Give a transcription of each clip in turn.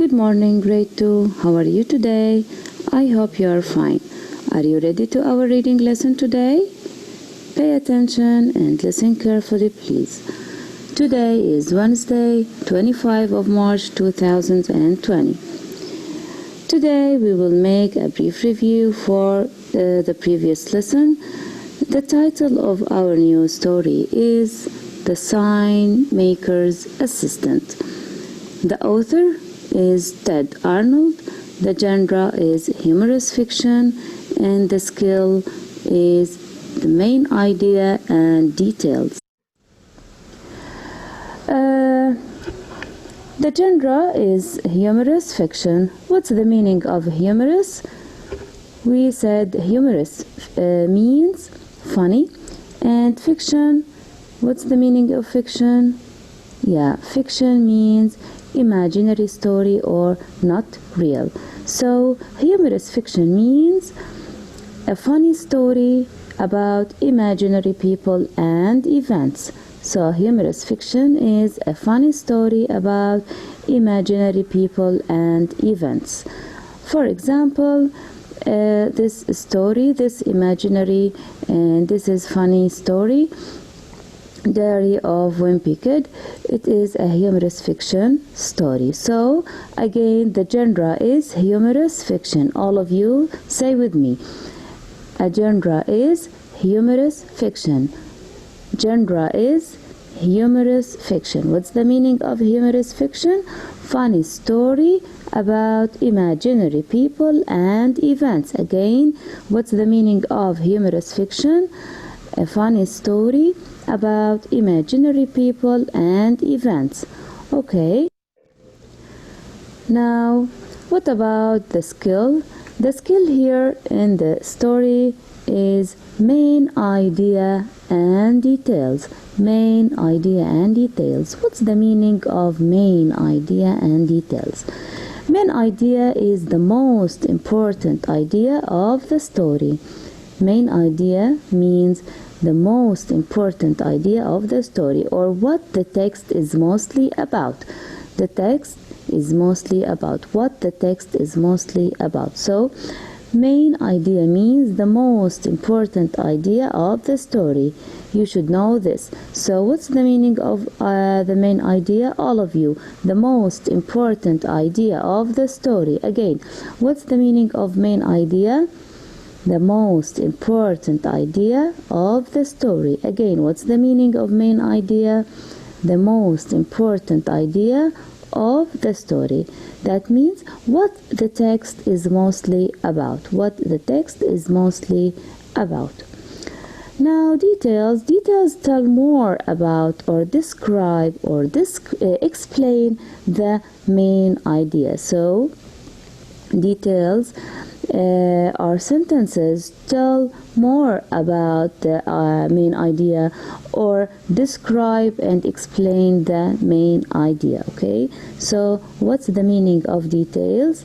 Good morning, grade 2. How are you today? I hope you are fine. Are you ready to our reading lesson today? Pay attention and listen carefully, please. Today is Wednesday, 25 of March 2020. Today we will make a brief review for the previous lesson. The title of our new story is The Signmakers Assistant. The author is Ted Arnold. The genre is humorous fiction, and the skill is the main idea and details. The genre is humorous fiction. What's the meaning of humorous? We said humorous means funny, and fiction, what's the meaning of fiction? Yeah, fiction means imaginary story or not real. So humorous fiction means a funny story about imaginary people and events. So humorous fiction is a funny story about imaginary people and events. For example, this story, this imaginary and this is funny story, Diary of Wimpy Kid, it is a humorous fiction story. So again, the genre is humorous fiction. All of you say with me. A genre is humorous fiction. Genre is humorous fiction. What's the meaning of humorous fiction? Funny story about imaginary people and events. Again, what's the meaning of humorous fiction? A funny story about imaginary people and events. Okay. Now, what about the skill? The skill here in the story is main idea and details. Main idea and details. What's the meaning of main idea and details? Main idea is the most important idea of the story. Main idea means the most important idea of the story, or what the text is mostly about. The text is mostly about what the text is mostly about. So main idea means the most important idea of the story. You should know this. So what's the meaning of the main idea? All of you. The most important idea of the story. Again, what's the meaning of main idea? The most important idea of the story. Again, what's the meaning of main idea? The most important idea of the story. That means what the text is mostly about. What the text is mostly about. Now, details. Details tell more about or describe or explain the main idea. So, details or sentences tell more about the main idea or describe and explain the main idea. Okay, so what's the meaning of details?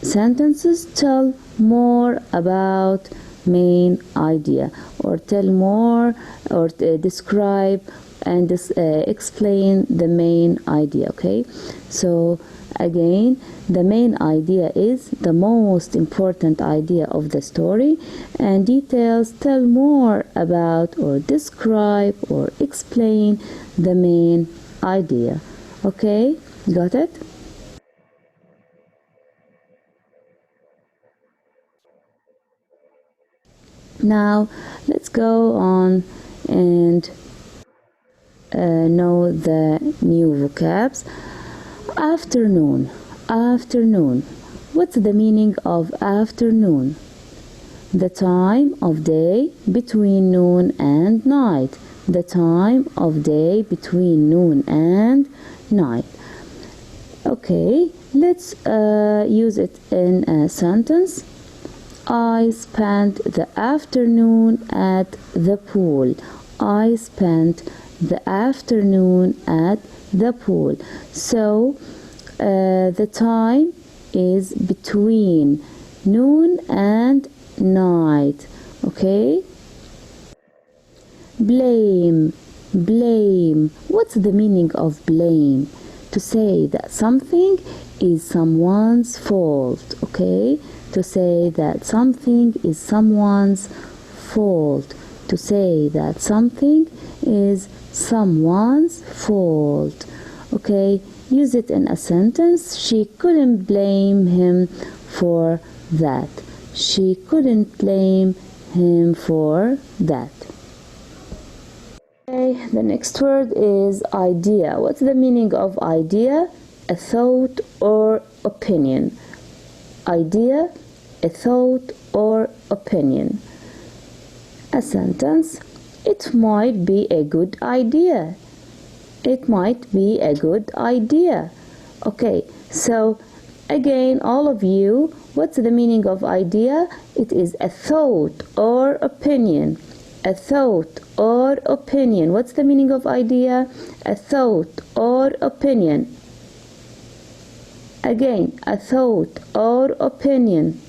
Sentences tell more about main idea or tell more or describe and explain the main idea. Okay, so again, the main idea is the most important idea of the story, and details tell more about or describe or explain the main idea. Okay, got it? Now, let's go on and know the new vocabs. Afternoon. Afternoon. What's the meaning of afternoon? The time of day between noon and night. The time of day between noon and night. Okay, let's use it in a sentence. I spent the afternoon at the pool. I spent the afternoon at the pool. So the time is between noon and night. Okay, blame. Blame. What's the meaning of blame? to say that something is someone's fault, okay? To say that something is someone's fault. To say that something is someone's fault. Okay, use it in a sentence. She couldn't blame him for that. She couldn't blame him for that. Okay, the next word is idea. What's the meaning of idea? A thought or opinion. Idea, a thought or opinion. A sentence, it might be a good idea. It might be a good idea. Okay, so again, all of you, what's the meaning of idea? It is a thought or opinion. A thought or opinion. What's the meaning of idea? A thought or opinion. Again, a thought or opinion.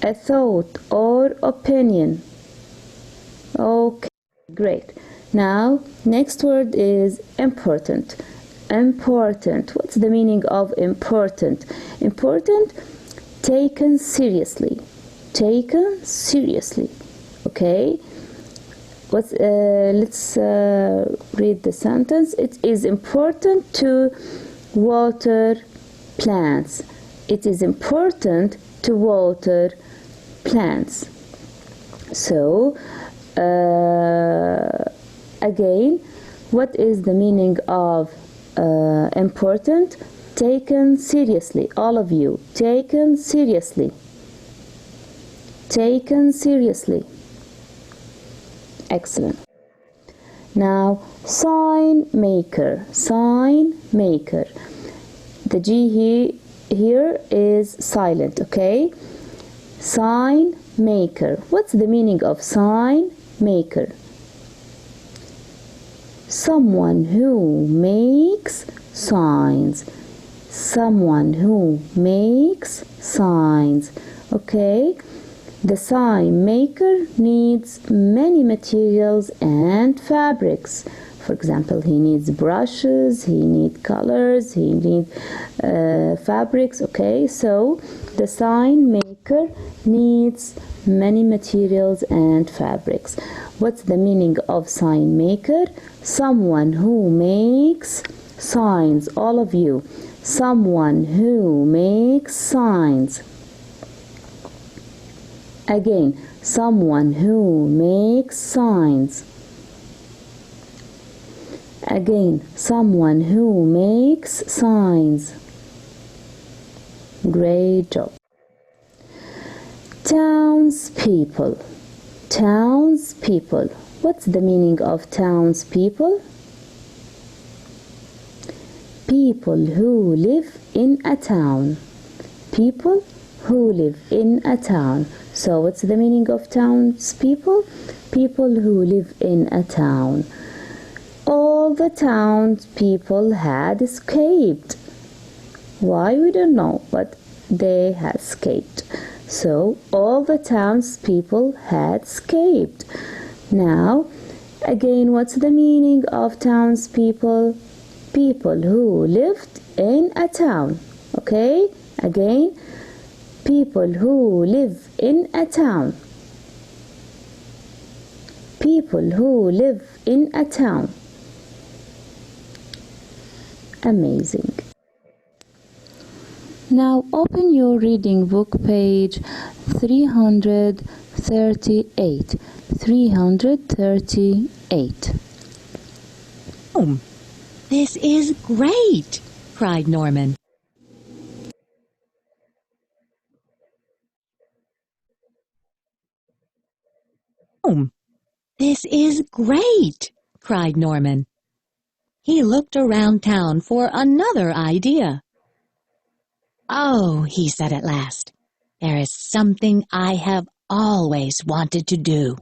A thought or opinion. Okay, great. Now, next word is important. Important. What's the meaning of important? Important, taken seriously. Taken seriously. Okay. Let's read the sentence. It is important to water plants. It is important to water plants. So, again, what is the meaning of important? Taken seriously. All of you, taken seriously. Taken seriously. Excellent. Now, sign maker. Sign maker. The G here is silent, okay? Sign maker. What's the meaning of sign maker? Someone who makes signs. Someone who makes signs. Okay? The sign maker needs many materials and fabrics. For example, he needs brushes, he needs colors, he needs fabrics. Okay, so the sign maker needs many materials and fabrics. What's the meaning of sign maker? Someone who makes signs. All of you. Someone who makes signs. Again, someone who makes signs. Again, someone who makes signs. Great job. Townspeople. Townspeople. What's the meaning of townspeople? People who live in a town. People who live in a town. So what's the meaning of townspeople? People who live in a town. All the townspeople had escaped. Why, we don't know, but they had escaped. So all the townspeople had escaped. Now, again, what's the meaning of townspeople? People who lived in a town. Okay? Again, people who live in a town. People who live in a town. Amazing. Now open your reading book, page 338. 338. Oh, this is great, cried Norman. Oh, this is great, cried Norman. He looked around town for another idea. Oh, he said at last, there is something I have always wanted to do.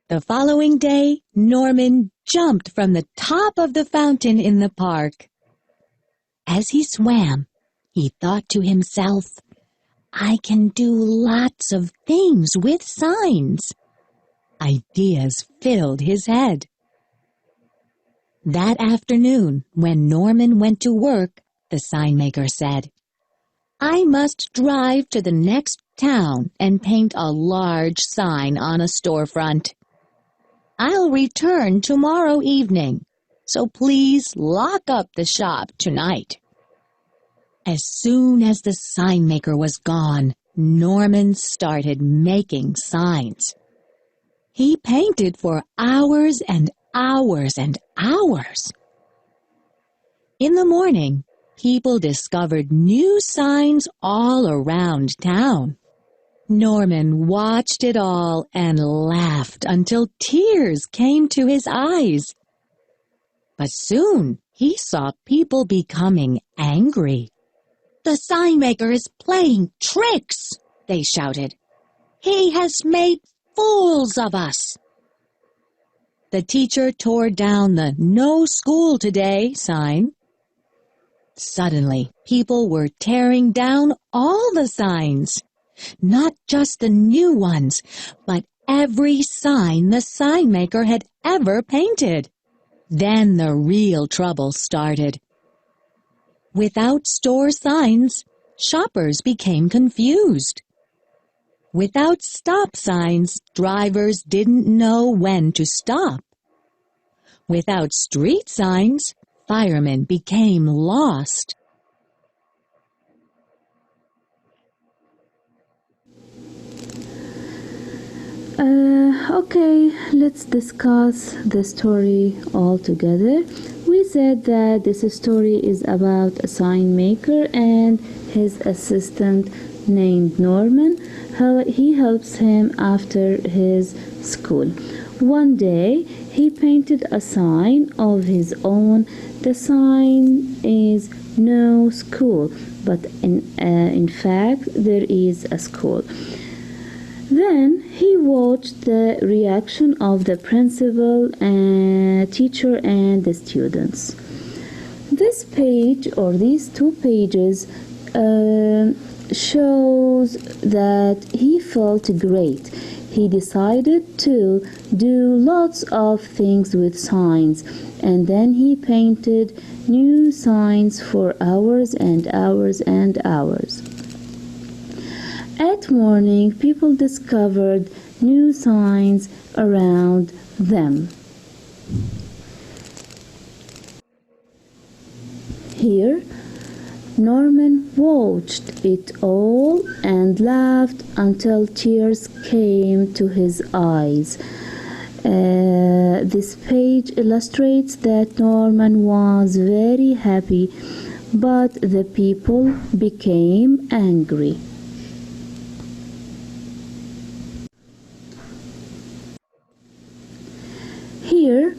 The following day, Norman jumped from the top of the fountain in the park. As he swam, he thought to himself, I can do lots of things with signs. Ideas filled his head. That afternoon, when Norman went to work, the signmaker said, "I must drive to the next town and paint a large sign on a storefront. I'll return tomorrow evening, so please lock up the shop tonight." As soon as the signmaker was gone, Norman started making signs. He painted for hours and hours and hours. In the morning, people discovered new signs all around town. Norman watched it all and laughed until tears came to his eyes. But soon he saw people becoming angry. "The signmaker is playing tricks," they shouted. "He has made fools of us." The teacher tore down the "No school today" sign. Suddenly, people were tearing down all the signs. Not just the new ones, but every sign the signmaker had ever painted. Then the real trouble started. Without store signs, shoppers became confused. Without stop signs, drivers didn't know when to stop. Without street signs, firemen became lost. Okay, let's discuss the story all together. We said that this story is about a sign maker and his assistant named Norman. How he helps him after his school. One day, he painted a sign of his own. The sign is "No school," but in fact, there is a school. Then he watched the reaction of the principal and teacher and the students. This page or these two pages shows that he felt great. He decided to do lots of things with signs, and then he painted new signs for hours and hours and hours. At morning, people discovered new signs around them. Here, Norman watched it all and laughed until tears came to his eyes. This page illustrates that Norman was very happy, but the people became angry. Here,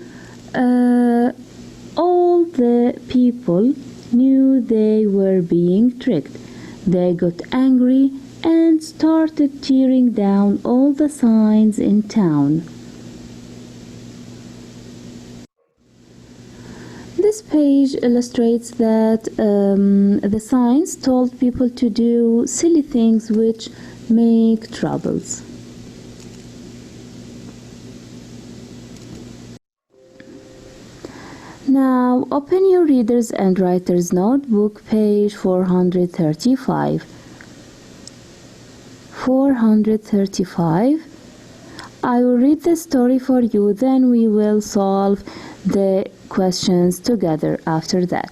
all the people knew they were being tricked. They got angry and started tearing down all the signs in town. This page illustrates that the signs told people to do silly things which make troubles. Now open your Readers and Writers Notebook, page 435. 435. I will read the story for you, then we will solve the questions together after that.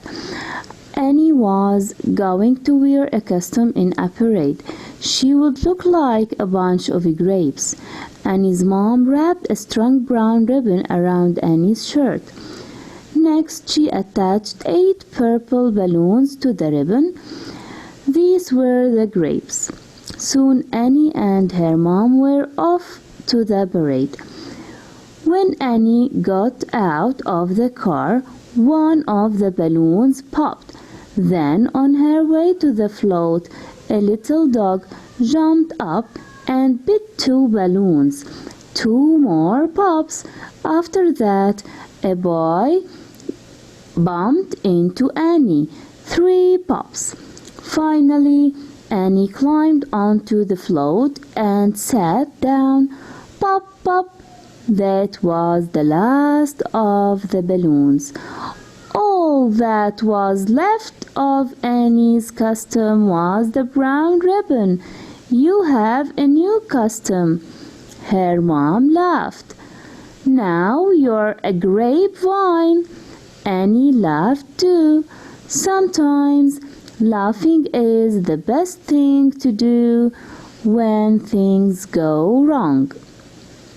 Annie was going to wear a costume in a parade. She would look like a bunch of grapes. Annie's mom wrapped a strong brown ribbon around Annie's shirt. Next, she attached 8 purple balloons to the ribbon. These were the grapes. Soon Annie and her mom were off to the parade. When Annie got out of the car, one of the balloons popped. Then, on her way to the float, a little dog jumped up and bit 2 balloons. 2 more pops. After that, a boy bumped into Annie. 3 pops. Finally, Annie climbed onto the float and sat down. Pop, pop. That was the last of the balloons. All that was left of Annie's costume was the brown ribbon. You have a new costume. Her mom laughed. Now you're a grapevine. Annie laughed too. Sometimes laughing is the best thing to do when things go wrong.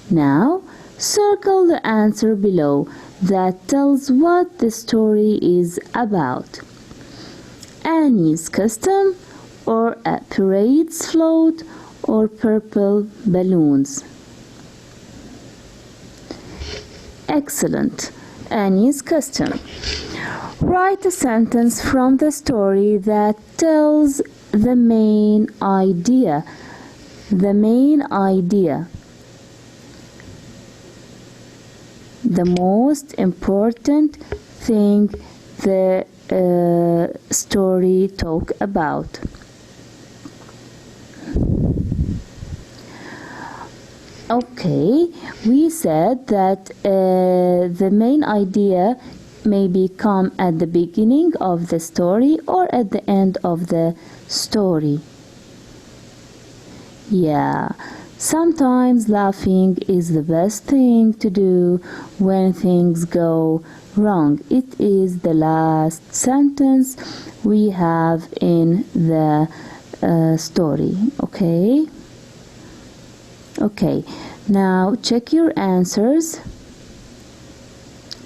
Now, circle the answer below that tells what the story is about. Annie's costume, or a parade's float, or purple balloons. Excellent. Annie's costume. Write a sentence from the story that tells the main idea. The main idea. The most important thing the story talk about. Okay, we said that the main idea maybe come at the beginning of the story or at the end of the story. Yeah, sometimes laughing is the best thing to do when things go wrong. It is the last sentence we have in the story. Okay, now check your answers,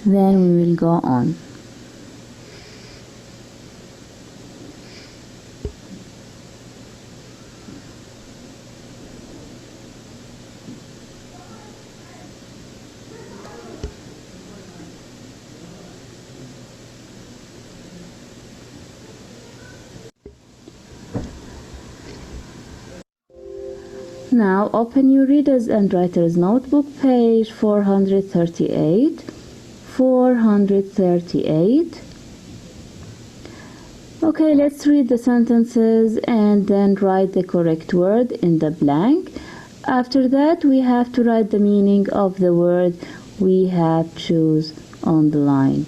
then we will go on. Now open your Readers and Writers Notebook, page 438. 438. Okay, let's read the sentences and then write the correct word in the blank. After that, we have to write the meaning of the word we have choose on the line.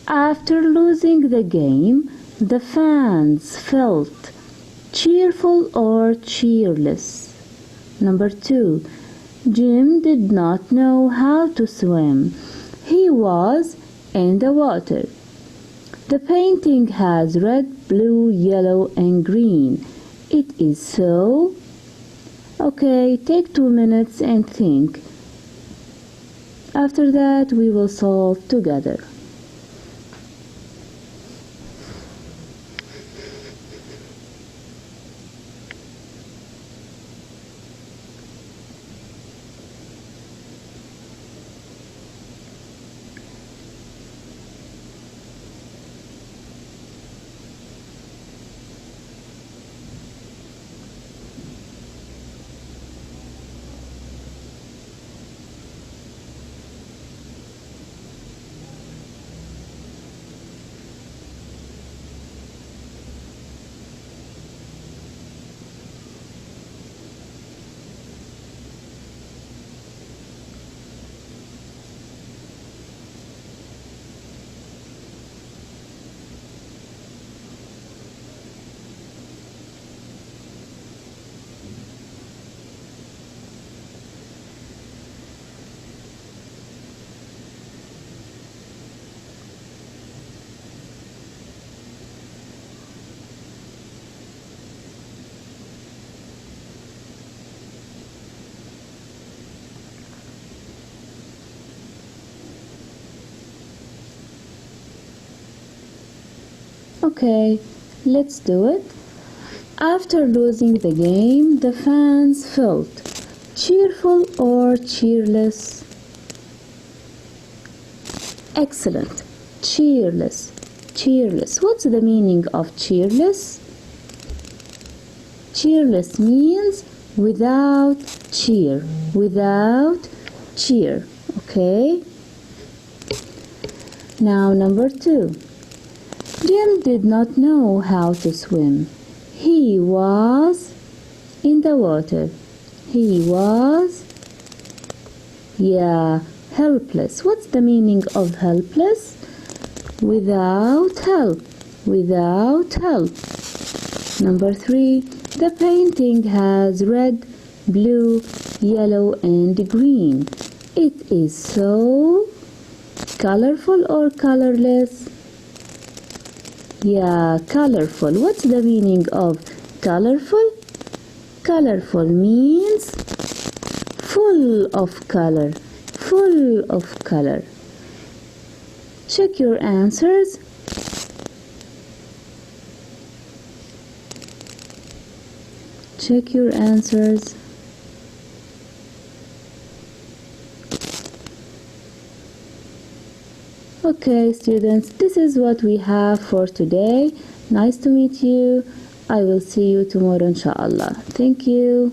After losing the game, the fans felt cheerful or cheerless. Number 2. Jim did not know how to swim. He was in the water. The painting has red, blue, yellow, and green. It is so. Okay, take 2 minutes and think. After that, we will solve together. Okay, let's do it. After losing the game, the fans felt cheerful or cheerless. Excellent. Cheerless. Cheerless. What's the meaning of cheerless? Cheerless means without cheer. Without cheer. Okay? Now number 2. Jim did not know how to swim. He was in the water. He was Yeah, helpless. What's the meaning of helpless? Without help. Without help. Number 3. The painting has red, blue, yellow, and green. It is so colorful or colorless? Yeah, colorful. What's the meaning of colorful? Colorful means full of color. Full of color. Check your answers. Check your answers. Okay, students, this is what we have for today. Nice to meet you. I will see you tomorrow, inshallah. Thank you.